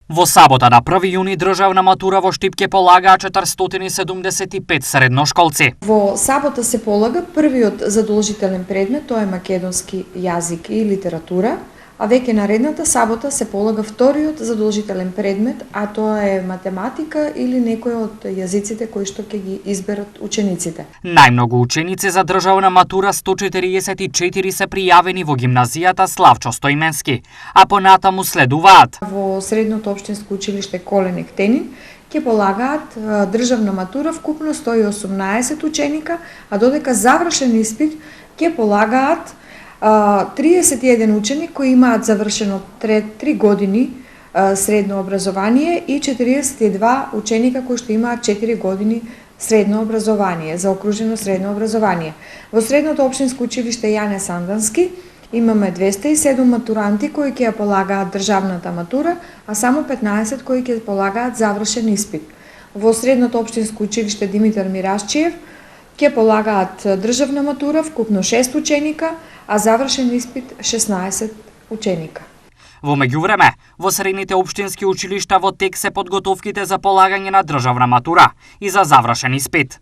Во сабота на 1 јуни државна матура во Штип ќе полагаа 475 средношколци. Во сабота се полага првиот задолжителен предмет, тоа е македонски јазик и литература, а веќе наредната сабота се полага вториот задолжителен предмет, а тоа е математика или некој од јазиците кои што ќе ги изберат учениците. Најмногу ученици за државна матура 144 се пријавени во гимназијата Славчо Стоименски, а понатаму следуваат. Во средното општинско училиште Колен Ектенин ќе полагаат државна матура вкупно 118 ученика, а додека завршен испит ќе полагаат 31 ученик кои имаат завршено 3 години средно образование и 42 ученика кои што имаат 4 години средно образование, заокружено средно образование. Во средното општинско училиште Јане Сандански имаме 207 матуранти кои ќе ја полагаат државната матура, а само 15 кои ќе полагаат завршен испит. Во средното општинско училиште Димитар Мирашчиев ќе полагаат државна матура вкупно 6 ученика, а завршен испит 16 ученика. Во меѓувреме, во средните општински училишта во тек се подготовките за полагање на државна матура и за завршен испит.